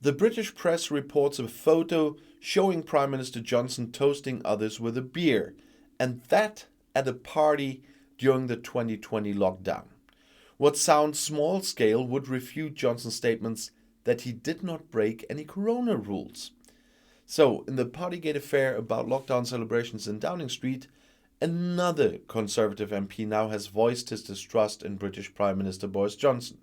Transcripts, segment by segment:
The British press reports a photo showing Prime Minister Johnson toasting others with a beer, and that at a party during the 2020 lockdown. What sounds small scale would refute Johnson's statements that he did not break any corona rules. So, in the Partygate affair about lockdown celebrations in Downing Street, another Conservative MP now has voiced his distrust in British Prime Minister Boris Johnson.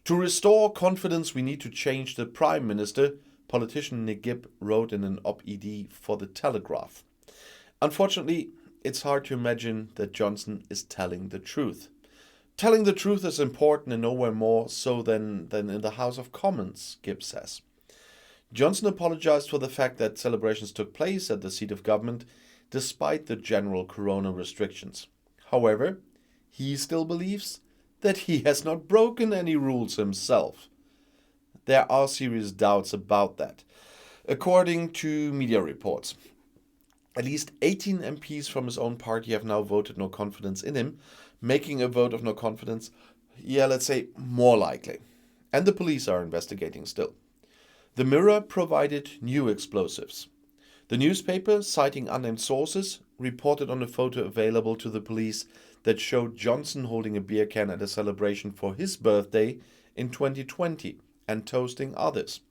To restore confidence, we need to change the Prime Minister, politician Nick Gibb wrote in an op-ed for The Telegraph. Unfortunately, it's hard to imagine that Johnson is telling the truth. Telling the truth is important and nowhere more so than in the House of Commons, Gibb says. Johnson apologized for the fact that celebrations took place at the seat of government despite the general corona restrictions. However, he still believes that he has not broken any rules himself. There are serious doubts about that. According to media reports, at least 18 MPs from his own party have now voted no confidence in him, making a vote of no confidence, let's say, more likely. And the police are investigating still. The Mirror provided new explosives. The newspaper, citing unnamed sources, reported on a photo available to the police that showed Johnson holding a beer can at a celebration for his birthday in 2020 and toasting others.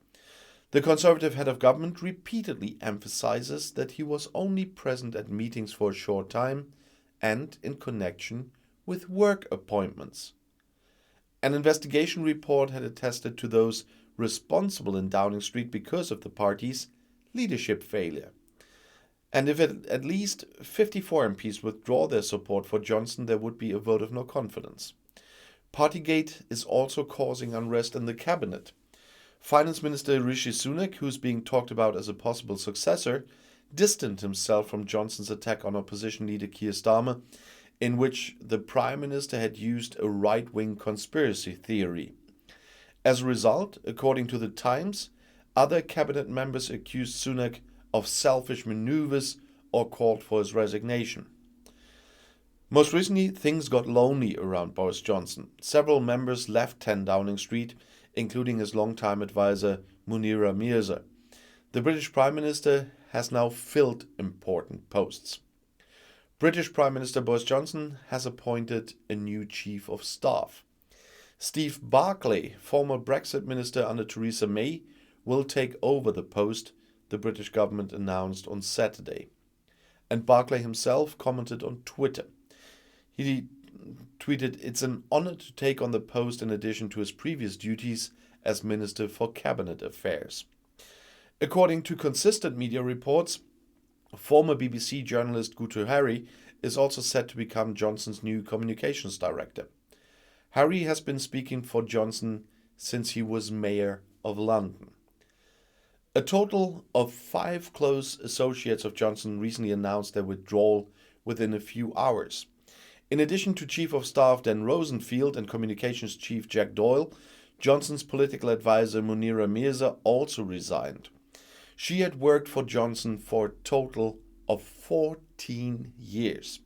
The Conservative head of government repeatedly emphasizes that he was only present at meetings for a short time and in connection with work appointments. An investigation report had attested to those responsible in Downing Street because of the party's leadership failure. And if at least 54 MPs withdraw their support for Johnson, there would be a vote of no confidence. Partygate is also causing unrest in the cabinet. Finance Minister Rishi Sunak, who's being talked about as a possible successor, distanced himself from Johnson's attack on opposition leader Keir Starmer, in which the Prime Minister had used a right-wing conspiracy theory. As a result, according to The Times, other cabinet members accused Sunak of selfish maneuvers or called for his resignation. Most recently, things got lonely around Boris Johnson. Several members left 10 Downing Street, including his longtime advisor Munira Mirza. The British Prime Minister has now filled important posts. British Prime Minister Boris Johnson has appointed a new Chief of Staff. Steve Barclay, former Brexit minister under Theresa May, will take over the post, the British government announced on Saturday. And Barclay himself commented on Twitter. He tweeted, "It's an honor to take on the post in addition to his previous duties as Minister for Cabinet Affairs." According to consistent media reports, former BBC journalist Guto Harry is also set to become Johnson's new communications director. Harry has been speaking for Johnson since he was mayor of London. A total of 5 close associates of Johnson recently announced their withdrawal within a few hours. In addition to Chief of Staff Dan Rosenfield and Communications Chief Jack Doyle, Johnson's political advisor Munira Mirza also resigned. She had worked for Johnson for a total of 14 years.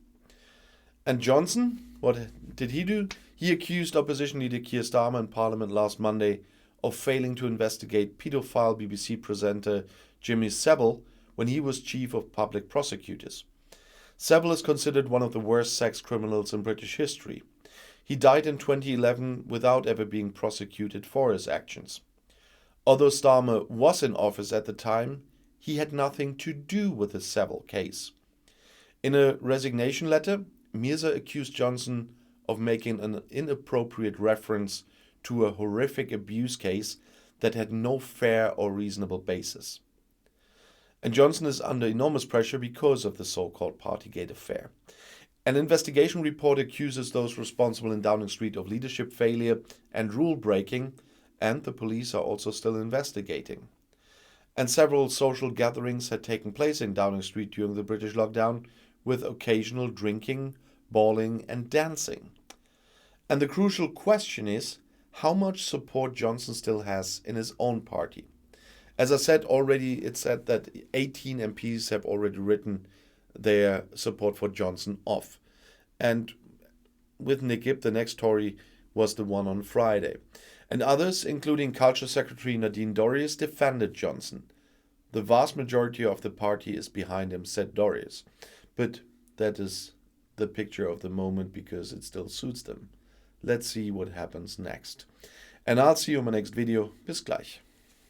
And Johnson, what did he do? He accused opposition leader Keir Starmer in Parliament last Monday of failing to investigate paedophile BBC presenter Jimmy Savile when he was Chief of Public Prosecutors. Savile is considered one of the worst sex criminals in British history. He died in 2011 without ever being prosecuted for his actions. Although Starmer was in office at the time, he had nothing to do with the Savile case. In a resignation letter, Mirza accused Johnson of making an inappropriate reference to a horrific abuse case that had no fair or reasonable basis. And Johnson is under enormous pressure because of the so-called Partygate affair. An investigation report accuses those responsible in Downing Street of leadership failure and rule breaking, and the police are also still investigating. And several social gatherings had taken place in Downing Street during the British lockdown, with occasional drinking, bawling and dancing. And the crucial question is how much support Johnson still has in his own party. As I said already, it's said that 18 MPs have already written their support for Johnson off. And with Nick Gibb, the next Tory was the one on Friday. And others, including Culture Secretary Nadine Dorries, defended Johnson. The vast majority of the party is behind him, said Dorries. But that is the picture of the moment because it still suits them. Let's see what happens next. And I'll see you in my next video. Bis gleich.